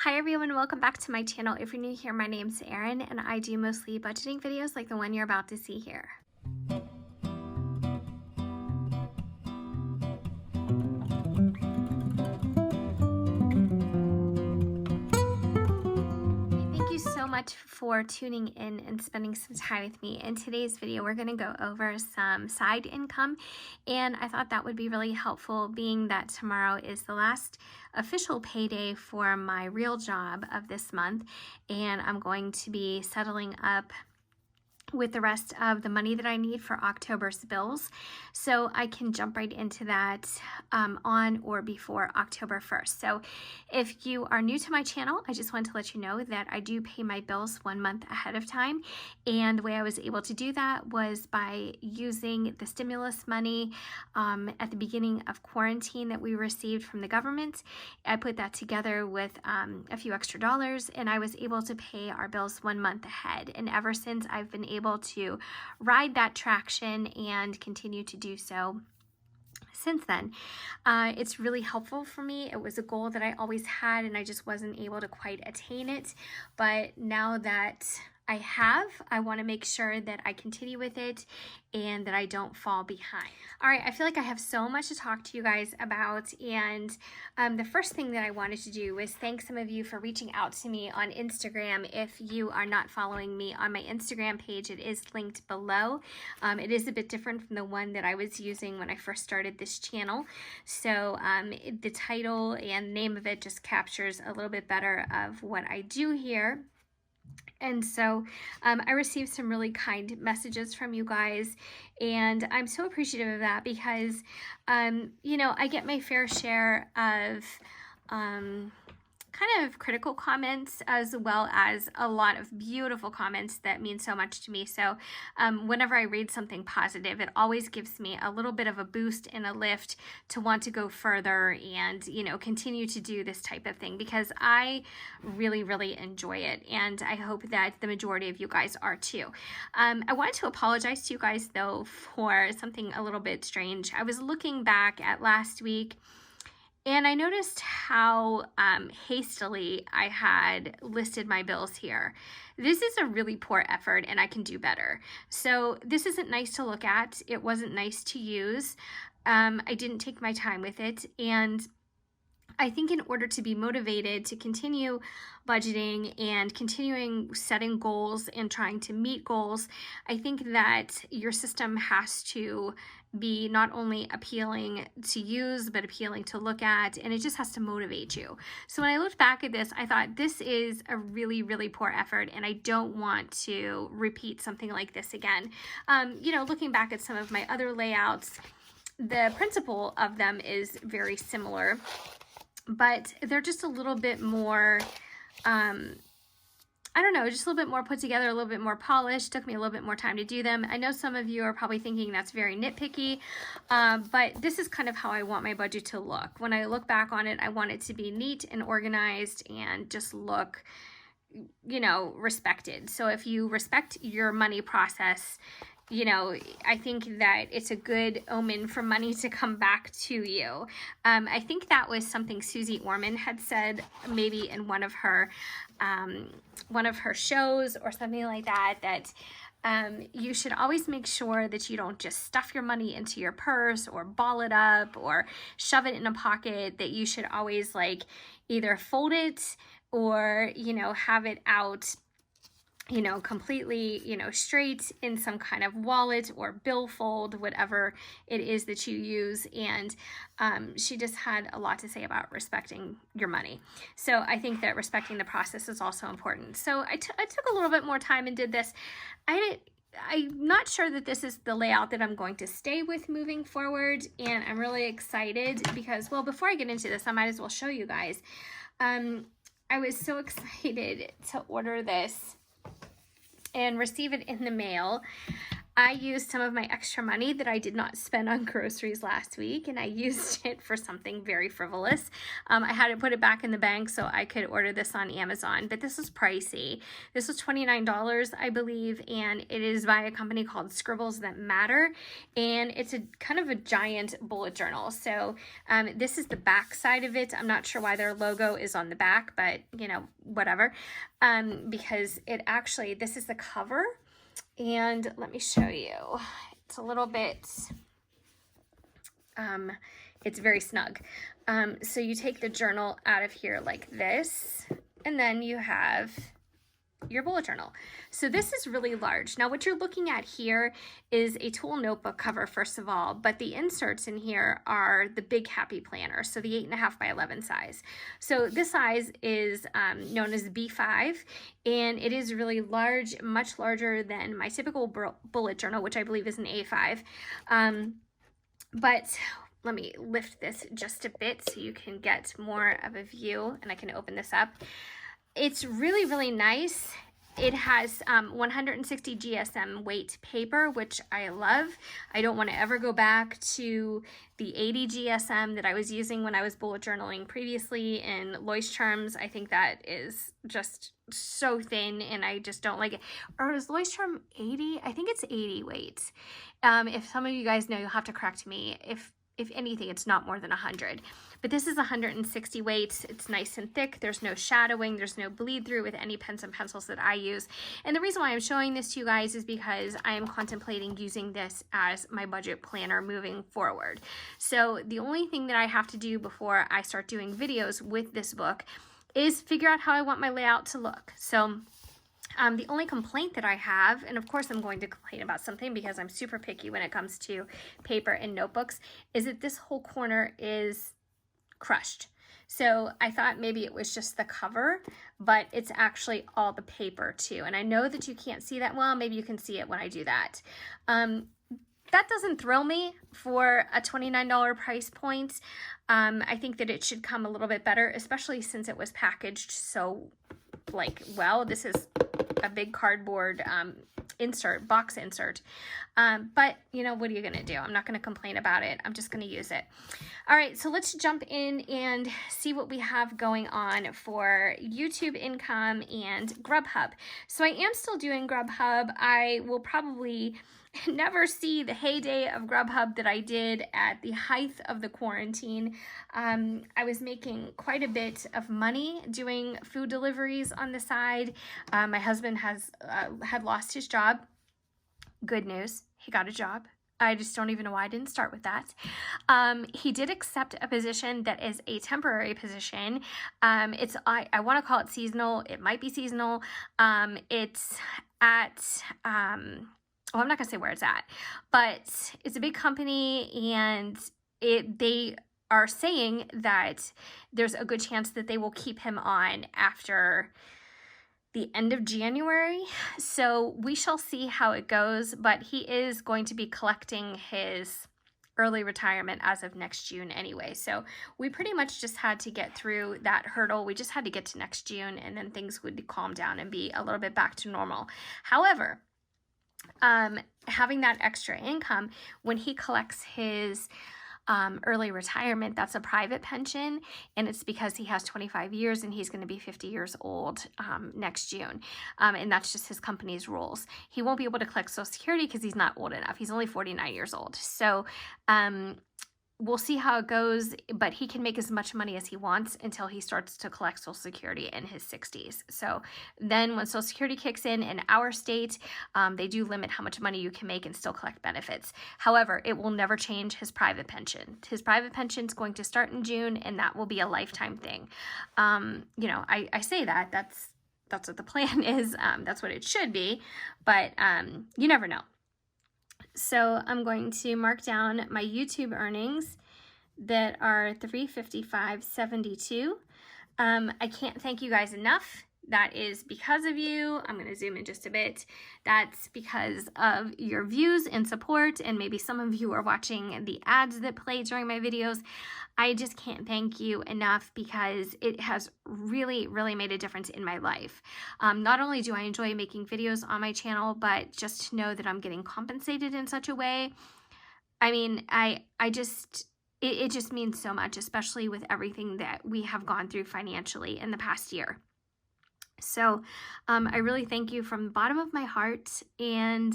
Hi everyone, welcome back to my channel. If you're new here, my name's Erin and I do mostly budgeting videos like the one you're about to see here. Thank you so much for tuning in and spending some time with me. In today's video, we're going to go over some side income, and I thought that would be really helpful being that tomorrow is the last official payday for my real job of this month, and I'm going to be settling up with the rest of the money that I need for October's bills, so I can jump right into that on or before October 1st. So if you are new to my channel, I just want to let you know that I do pay my bills 1 month ahead of time, and the way I was able to do that was by using the stimulus money at the beginning of quarantine that we received from the government. I put that together with a few extra dollars, and I was able to pay our bills 1 month ahead, and ever since I've been able to ride that traction and continue to do so since then. It's really helpful for me. It was a goal that I always had and I just wasn't able to quite attain it, but now that I want to make sure that I continue with it and that I don't fall behind. All right, I feel like I have so much to talk to you guys about, and the first thing that I wanted to do was thank some of you for reaching out to me on Instagram. If you are not following me on my Instagram page, it is linked below. It is a bit different from the one that I was using when I first started this channel, so the title and name of it just captures a little bit better of what I do here. And so I received some really kind messages from you guys, and I'm so appreciative of that because, you know, I get my fair share of kind of critical comments as well as a lot of beautiful comments that mean so much to me. So whenever I read something positive, it always gives me a little bit of a boost and a lift to want to go further and, you know, continue to do this type of thing because I really, really enjoy it. And I hope that the majority of you guys are too. I wanted to apologize to you guys though for something a little bit strange. I was looking back at last week, and I noticed how hastily I had listed my bills here. This is a really poor effort and I can do better. So this isn't nice to look at. It wasn't nice to use. I didn't take my time with it. And I think in order to be motivated to continue budgeting and continuing setting goals and trying to meet goals, I think that your system has to be not only appealing to use, but appealing to look at, and it just has to motivate you. So when I looked back at this, I thought this is a really, really poor effort, and I don't want to repeat something like this again. You know, looking back at some of my other layouts, the principle of them is very similar, but they're just a little bit more, I don't know, just a little bit more put together, a little bit more polished. Took me a little bit more time to do them. I know some of you are probably thinking that's very nitpicky, but this is kind of how I want my budget to look. When I look back on it, I want it to be neat and organized and just look, you know, respected. So if you respect your money process, you know, I think that it's a good omen for money to come back to you. I think that was something Susie Orman had said maybe in one of her shows or something like that, that you should always make sure that you don't just stuff your money into your purse or ball it up or shove it in a pocket, that you should always like either fold it or, you know, have it out, you know, completely, you know, straight in some kind of wallet or billfold, whatever it is that you use. And she just had a lot to say about respecting your money. So I think that respecting the process is also important. So I took a little bit more time and did this. I'm not sure that this is the layout that I'm going to stay with moving forward, and I'm really excited because, well, before I get into this, I might as well show you guys. I was so excited to order this and receive it in the mail. I used some of my extra money that I did not spend on groceries last week, and I used it for something very frivolous. I had to put it back in the bank so I could order this on Amazon, but this was pricey. This was $29, I believe, and it is by a company called Scribbles That Matter, and it's a kind of a giant bullet journal. So this is the back side of it. I'm not sure why their logo is on the back, but you know, whatever, because it actually, this is the cover. And let me show you. It's a little bit, it's very snug. So you take the journal out of here like this, and then you have your bullet journal. So this is really large. Now what you're looking at here is a tool notebook cover, first of all, but the inserts in here are the big happy planner, so the 8.5 by 11 size. So this size is known as B5, and it is really large, much larger than my typical bullet journal, which I believe is an A5. But let me lift this just a bit so you can get more of a view, and I can open this up. It's really, really nice. It has 160 GSM weight paper, which I love. I don't want to ever go back to the 80 GSM that I was using when I was bullet journaling previously in Leuchtturms. I think that is just so thin, and I just don't like it. Or is Leuchtturm 80? I think it's 80 weight. If some of you guys know, you'll have to correct me. If anything, it's not more than 100. But this is 160 weights. It's nice and thick. There's no shadowing. There's no bleed through with any pens and pencils that I use. And the reason why I'm showing this to you guys is because I am contemplating using this as my budget planner moving forward. So the only thing that I have to do before I start doing videos with this book is figure out how I want my layout to look. So the only complaint that I have, and of course I'm going to complain about something because I'm super picky when it comes to paper and notebooks, is that this whole corner is crushed. So I thought maybe it was just the cover, but it's actually all the paper too. And I know that you can't see that well. Maybe you can see it when I do that. That doesn't thrill me for a $29 price point. I think that it should come a little bit better, especially since it was packaged so well. This is a big cardboard box insert. But you know, what are you gonna do? I'm not gonna complain about it. I'm just gonna use it. All right, so let's jump in and see what we have going on for YouTube income and Grubhub. So I am still doing Grubhub. I will probably never see the heyday of Grubhub that I did at the height of the quarantine. I was making quite a bit of money doing food deliveries on the side. My husband had lost his job. Good news, he got a job. I just don't even know why I didn't start with that. He did accept a position that is a temporary position. I want to call it seasonal. It might be seasonal. It's at well, I'm not gonna say where it's at, but it's a big company, and they are saying that there's a good chance that they will keep him on after the end of January. So we shall see how it goes, but he is going to be collecting his early retirement as of next June anyway. So we pretty much just had to get through that hurdle. We just had to get to next June, and then things would calm down and be a little bit back to normal. However, having that extra income, when he collects his early retirement, that's a private pension, and it's because he has 25 years and he's going to be 50 years old next June, and that's just his company's rules. He won't be able to collect Social Security because he's not old enough. He's only 49 years old. So we'll see how it goes, but he can make as much money as he wants until he starts to collect Social Security in his 60s. So then when Social Security kicks in our state, they do limit how much money you can make and still collect benefits. However, it will never change his private pension. His private pension is going to start in June, and that will be a lifetime thing. You know, I say that's what the plan is. That's what it should be, but you never know. So I'm going to mark down my YouTube earnings that are $355.72. I can't thank you guys enough. that is because of you. I'm going to zoom in just a bit. That's because of your views and support, and maybe some of you are watching the ads that play during my videos. I just can't thank you enough because it has really, really made a difference in my life. Not only do I enjoy making videos on my channel, but just to know that I'm getting compensated in such a way. I mean, it just means so much, especially with everything that we have gone through financially in the past year. So I really thank you from the bottom of my heart. And,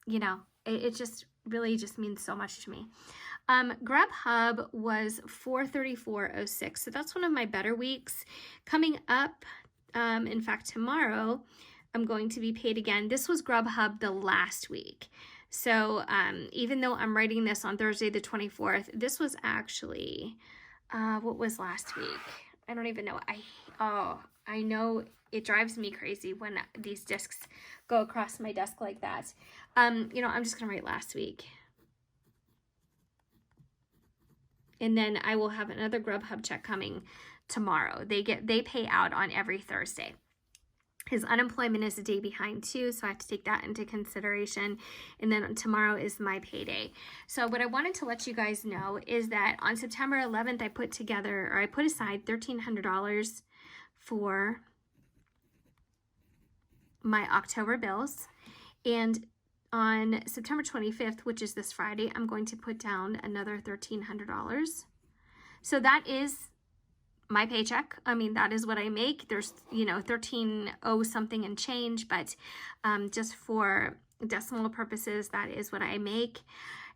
you know, it just really just means so much to me. Grubhub was $434.06. So that's one of my better weeks. Coming up, in fact, tomorrow, I'm going to be paid again. This was Grubhub the last week. So even though I'm writing this on Thursday the 24th, this was actually, what was last week? I don't even know. I know it drives me crazy when these discs go across my desk like that. You know, I'm just going to write last week. And then I will have another Grubhub check coming tomorrow. They pay out on every Thursday. His unemployment is a day behind too, so I have to take that into consideration. And then tomorrow is my payday. So what I wanted to let you guys know is that on September 11th, I put aside $1,300 for my October bills. And on September 25th, which is this Friday, I'm going to put down another $1,300. So that is my paycheck. I mean, that is what I make. There's, you know, 13.0 something and change, but just for decimal purposes, that is what I make.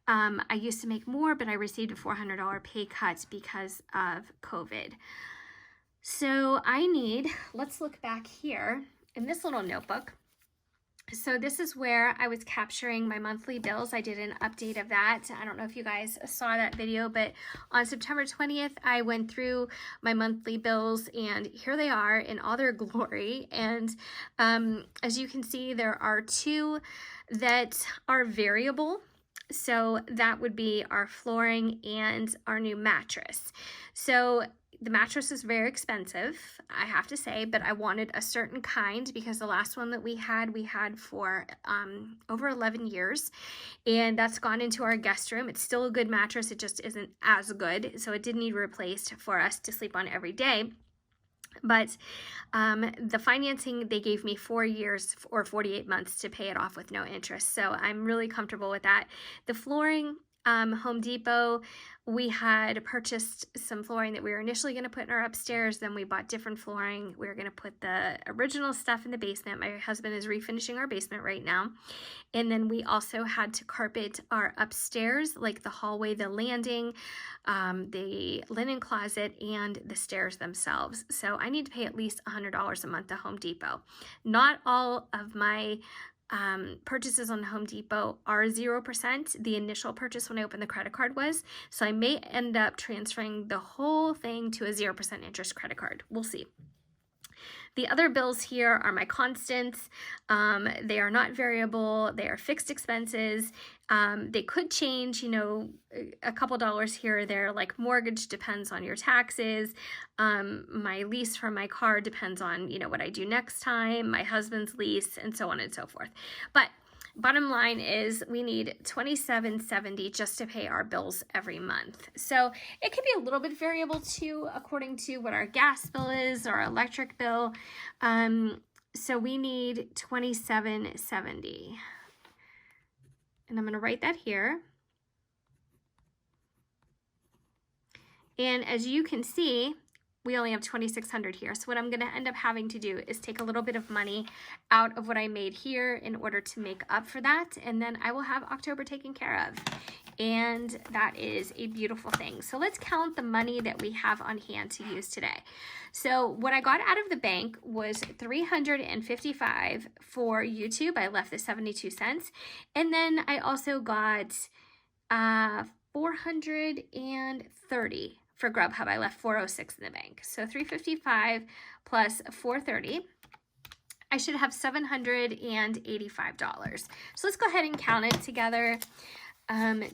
I used to make more, but I received a $400 pay cut because of COVID. So let's look back here in this little notebook. So this is where I was capturing my monthly bills. I did an update of that. I don't know if you guys saw that video, but on September 20th, I went through my monthly bills, and here they are in all their glory. And as you can see, there are two that are variable. So that would be our flooring and our new mattress. So the mattress is very expensive, I have to say, but I wanted a certain kind because the last one that we had for over 11 years, and that's gone into our guest room. It's still a good mattress, it just isn't as good, so it did need replaced for us to sleep on every day. But the financing, they gave me 4 years or 48 months to pay it off with no interest, so I'm really comfortable with that. The flooring, Home Depot, we had purchased some flooring that we were initially going to put in our upstairs. Then we bought different flooring. We were going to put the original stuff in the basement. My husband is refinishing our basement right now. And then we also had to carpet our upstairs, like the hallway, the landing, the linen closet, and the stairs themselves. So I need to pay at least $100 a month to Home Depot. Not all of my purchases on Home Depot are 0%. The initial purchase when I opened the credit card was, so I may end up transferring the whole thing to a 0% interest credit card. We'll see. The other bills here are my constants. They are not variable. They are fixed expenses. They could change, you know, a couple dollars here or there, like mortgage depends on your taxes. My lease for my car depends on, you know, what I do next time, my husband's lease, and so on and so forth. But bottom line is we need $27.70 just to pay our bills every month. So it could be a little bit variable too, according to what our gas bill is or our electric bill. So we need $27.70. And I'm going to write that here. And as you can see, we only have $2,600 here. So what I'm going to end up having to do is take a little bit of money out of what I made here in order to make up for that. And then I will have October taken care of. And that is a beautiful thing. So let's count the money that we have on hand to use today. So what I got out of the bank was $355 for YouTube. I left the 72 cents. And then I also got $430 for Grubhub. I left $406 in the bank. So $355 plus $430. I should have $785. So let's go ahead and count it together.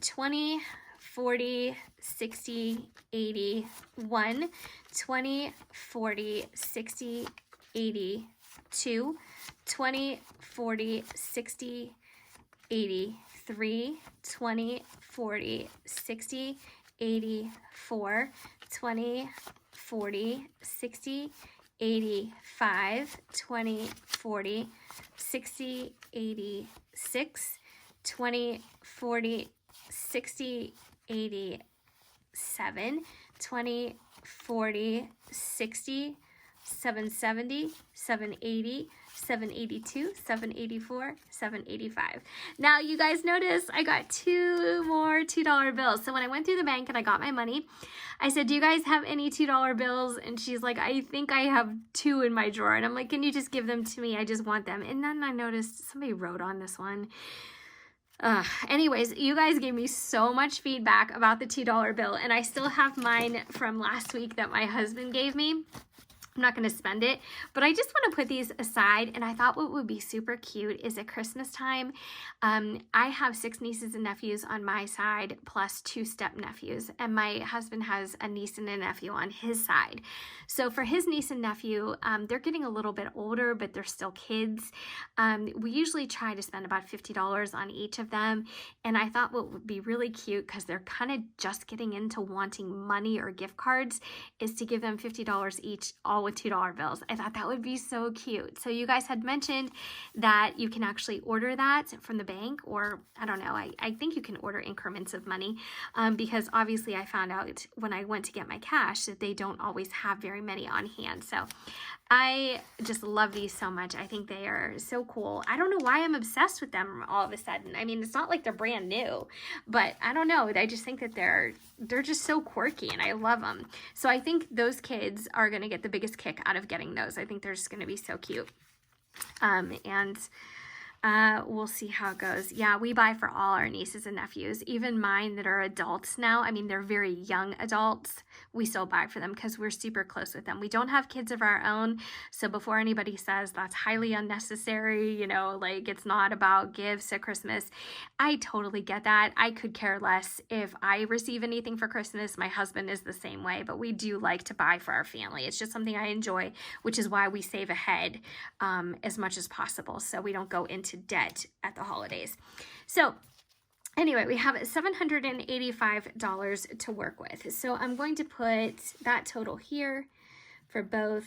20, 40, 60, 80, 1, 20, 40, 60, 80, 2, 20, 40, 60, 80, 3, 20, 40, 60, 80, 4, 20, 40, 60, 80, 5, 20, 40, 60, 80, 6, 20, 40, 60, 80, 7, 20, 40, 60, 770, 780, 782, 784, 785. Now you guys notice I got 2 more $2 bills. So when I went through the bank and I got my money, I said, do you guys have any $2 bills? And she's like, I think I have 2 in my drawer. And I'm like, can you just give them to me? I just want them. And then I noticed somebody wrote on this one. Anyways, you guys gave me so much feedback about the $2 bill, and I still have mine from last week that my husband gave me. I'm not going to spend it, but I just want to put these aside, and I thought what would be super cute is at Christmas time, I have 6 nieces and nephews on my side, plus 2 step-nephews, and my husband has a niece and a nephew on his side. So for his niece and nephew, they're getting a little bit older, but they're still kids. We usually try to spend about $50 on each of them, and I thought what would be really cute, because they're kind of just getting into wanting money or gift cards, is to give them $50 each, all with $2 bills. I thought that would be so cute. So you guys had mentioned that you can actually order that from the bank, or I don't know, I think you can order increments of money, because obviously I found out when I went to get my cash that they don't always have very many on hand. So I just love these so much. I think they are so cool. I don't know why I'm obsessed with them all of a sudden. I mean, it's not like they're brand new, but I don't know. I just think that they're just so quirky, and I love them. So I think those kids are going to get the biggest kick out of getting those. I think they're just going to be so cute. We'll see how it goes. Yeah, we buy for all our nieces and nephews, even mine that are adults now. I mean, they're very young adults. We still buy for them because we're super close with them. We don't have kids of our own. So before anybody says that's highly unnecessary, you know, like it's not about gifts at Christmas, I totally get that. I could care less if I receive anything for Christmas. My husband is the same way, but we do like to buy for our family. It's just something I enjoy, which is why we save ahead as much as possible, so we don't go into debt at the holidays. So anyway, we have $785 to work with. So I'm going to put that total here for both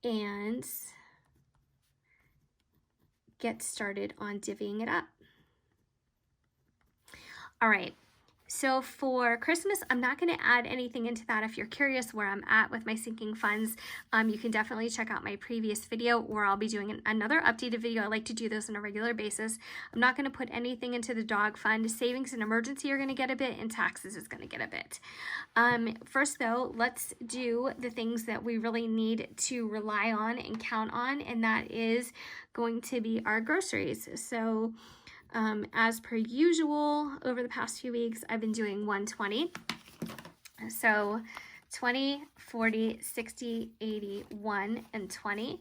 and get started on divvying it up. All right. So for Christmas, I'm not going to add anything into that. If you're curious where I'm at with my sinking funds, you can definitely check out my previous video where I'll be doing another updated video. I like to do those on a regular basis. I'm not going to put anything into the dog fund. Savings and emergency are going to get a bit, and taxes is going to get a bit. First though, let's do the things that we really need to rely on and count on, and that is going to be our groceries. So as per usual, over the past few weeks, I've been doing 120. So 20, 40, 60, 80, 1, and 20.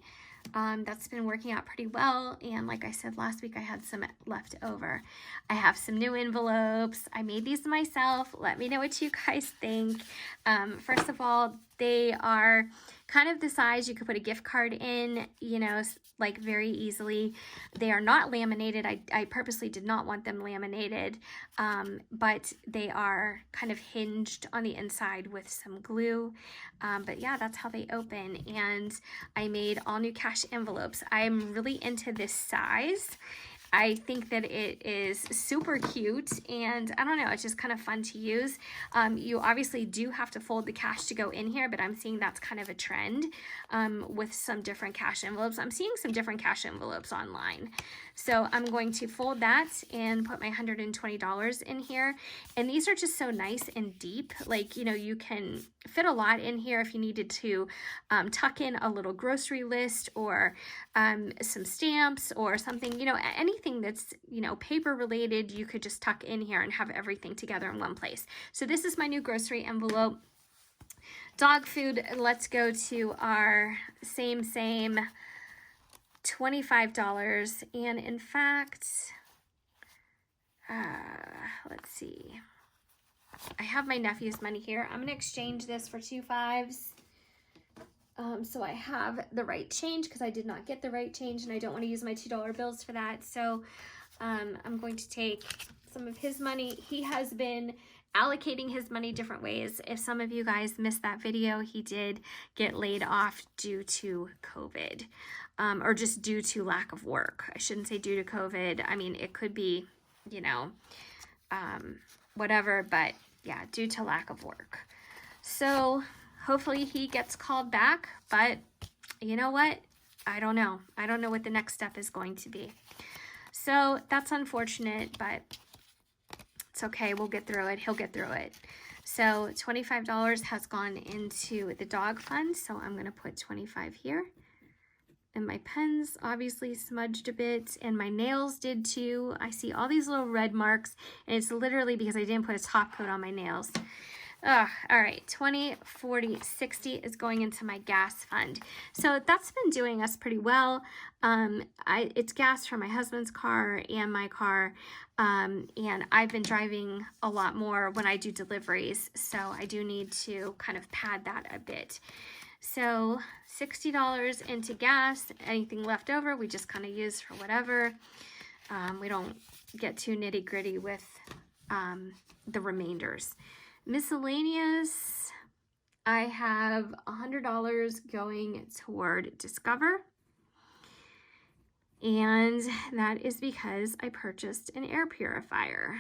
That's been working out pretty well. And like I said last week, I had some left over. I have some new envelopes. I made these myself. Let me know what you guys think. First of all, they are kind of the size you could put a gift card in, you know, like very easily. They are not laminated. I purposely did not want them laminated, but they are kind of hinged on the inside with some glue. But yeah, that's how they open. And I made all new cash envelopes. I'm really into this size. I think that it is super cute, and I don't know, it's just kind of fun to use. You obviously do have to fold the cash to go in here, but I'm seeing that's kind of a trend with some different cash envelopes. I'm seeing some different cash envelopes online. So I'm going to fold that and put my $120 in here. And these are just so nice and deep. Like, you know, you can fit a lot in here if you needed to tuck in a little grocery list or some stamps or something, you know, anything that's, you know, paper related, you could just tuck in here and have everything together in one place. So this is my new grocery envelope. Dog food, let's go to our same $25. And in fact, let's see, I have my nephew's money here. I'm going to exchange this for 2 5s. So I have the right change because I did not get the right change and I don't want to use my $2 bills for that. So I'm going to take some of his money. He has been allocating his money different ways. If some of you guys missed that video, he did get laid off due to COVID, or just due to lack of work. I shouldn't say due to COVID. I mean, it could be, you know, whatever, but yeah, due to lack of work. So hopefully he gets called back, but you know what? I don't know. I don't know what the next step is going to be. So that's unfortunate, but it's okay. We'll get through it. He'll get through it. So $25 has gone into the dog fund. So I'm going to put 25 here. And my pens obviously smudged a bit, and my nails did too. I see all these little red marks, and it's literally because I didn't put a top coat on my nails. All right, 20, 40, 60 is going into my gas fund. So that's been doing us pretty well. It's gas for my husband's car and my car, and I've been driving a lot more when I do deliveries, so I do need to kind of pad that a bit. So $60 into gas. Anything left over, we just kind of use for whatever. We don't get too nitty gritty with the remainders. Miscellaneous, I have $100 going toward Discover, and that is because I purchased an air purifier,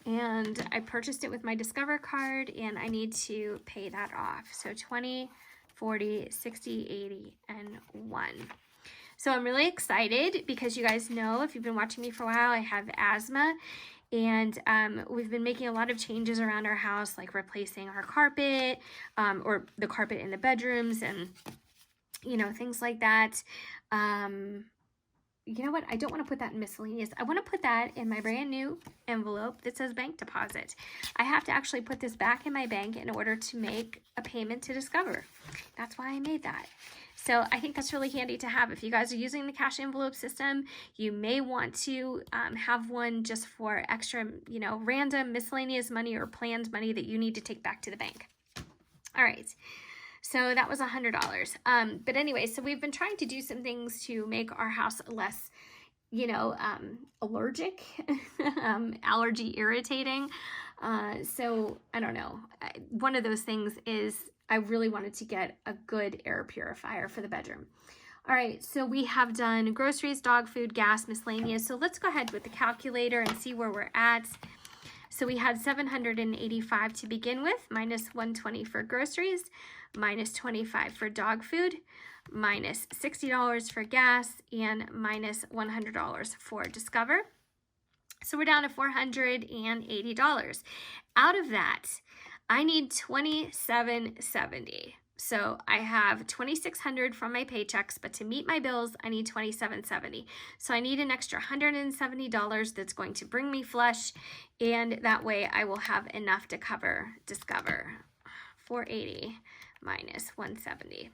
and I purchased it with my Discover card, and I need to pay that off. So 20, 40, 60, 80, and 1. So I'm really excited because you guys know, if you've been watching me for a while, I have asthma. And we've been making a lot of changes around our house, like replacing our carpet, or the carpet in the bedrooms, and, you know, things like that. You know what? I don't want to put that in miscellaneous. I want to put that in my brand new envelope that says bank deposit. I have to actually put this back in my bank in order to make a payment to Discover. That's why I made that. So I think that's really handy to have. If you guys are using the cash envelope system, you may want to have one just for extra, you know, random miscellaneous money or planned money that you need to take back to the bank. All right. So that was $100. But anyway, so we've been trying to do some things to make our house less, you know, allergic, allergy irritating. So I don't know. One of those things is I really wanted to get a good air purifier for the bedroom. All right, so we have done groceries, dog food, gas, miscellaneous. So let's go ahead with the calculator and see where we're at. So we had $785 to begin with, minus $120 for groceries, minus $25 for dog food, minus $60 for gas, and minus $100 for Discover. So we're down to $480. Out of that, I need $2,770. So I have $2,600 from my paychecks, but to meet my bills, I need $2,770. So I need an extra $170 that's going to bring me flush, and that way I will have enough to cover Discover. 480 minus 170.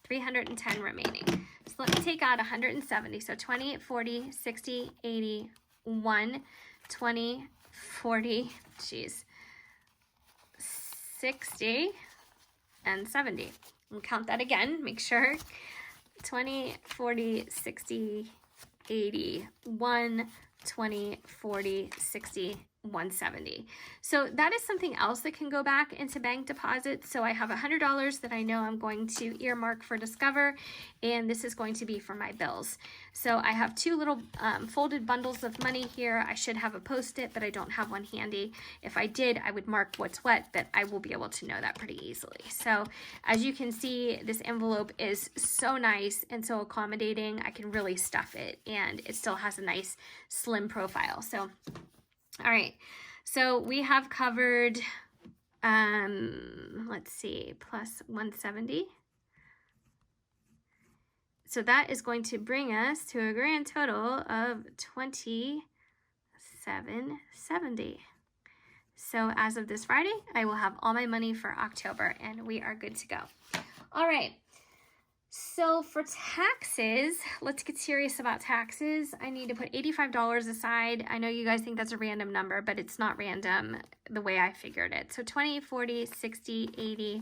310 remaining. So let me take out 170. So 20, 40, 60, 80, 1, 20, 40, geez, 60, and 70. We'll count that again, make sure. 20, 40, 60, 80, 1, 20, 40, 60, 170. So that is something else that can go back into bank deposits. So I have $100 that I know I'm going to earmark for Discover, and this is going to be for my bills. So I have two little folded bundles of money here. I should have a Post-it, but I don't have one handy. If I did, I would mark what's what, but I will be able to know that pretty easily. So as you can see, this envelope is so nice and so accommodating. I can really stuff it, and it still has a nice slim profile. So all right, so we have covered, let's see, plus 170. So that is going to bring us to a grand total of $2,770. So as of this Friday, I will have all my money for October, and we are good to go. All right. So for taxes, let's get serious about taxes. I need to put $85 aside. I know you guys think that's a random number, but it's not random the way I figured it. So 20, 40, 60, 80,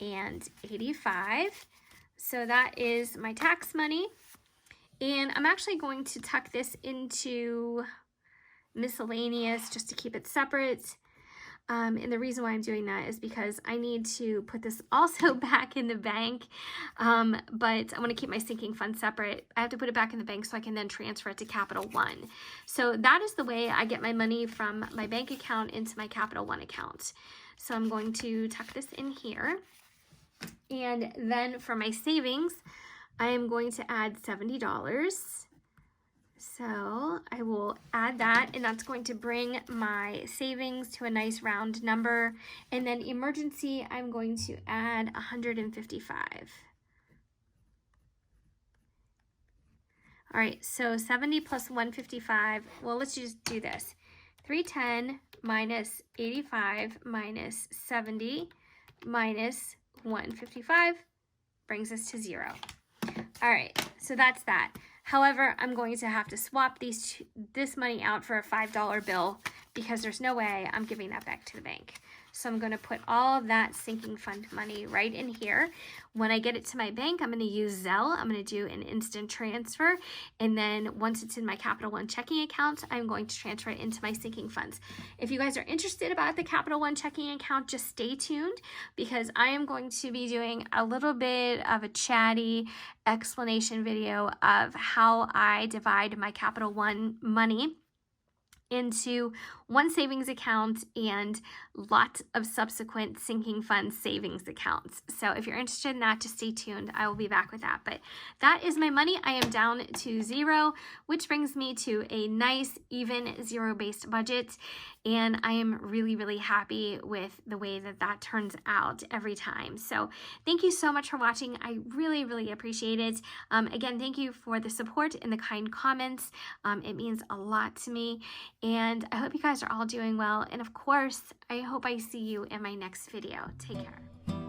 $1,085. So that is my tax money. And I'm actually going to tuck this into miscellaneous just to keep it separate. And the reason why I'm doing that is because I need to put this also back in the bank, but I want to keep my sinking fund separate. I have to put it back in the bank so I can then transfer it to Capital One. So that is the way I get my money from my bank account into my Capital One account. So I'm going to tuck this in here. And then for my savings, I am going to add $70. So I will add that, and that's going to bring my savings to a nice round number. And then emergency, I'm going to add $155. All right, so 70 plus 155, well, let's just do this. 310 minus 85 minus 70 minus 155 brings us to 0. All right, so that's that. However, I'm going to have to swap this money out for a $5 bill because there's no way I'm giving that back to the bank. So I'm going to put all of that sinking fund money right in here. When I get it to my bank, I'm going to use Zelle. I'm going to do an instant transfer. And then once it's in my Capital One checking account, I'm going to transfer it into my sinking funds. If you guys are interested about the Capital One checking account, just stay tuned because I am going to be doing a little bit of a chatty explanation video of how I divide my Capital One money into one savings account and lots of subsequent sinking fund savings accounts. So if you're interested in that, just stay tuned. I will be back with that. But that is my money. I am down to 0, which brings me to a nice, even zero-based budget. And I am really, really happy with the way that that turns out every time. So thank you so much for watching. I really, really appreciate it. Again, thank you for the support and the kind comments. It means a lot to me. And I hope you guys are all doing well. And of course, I hope I see you in my next video. Take care.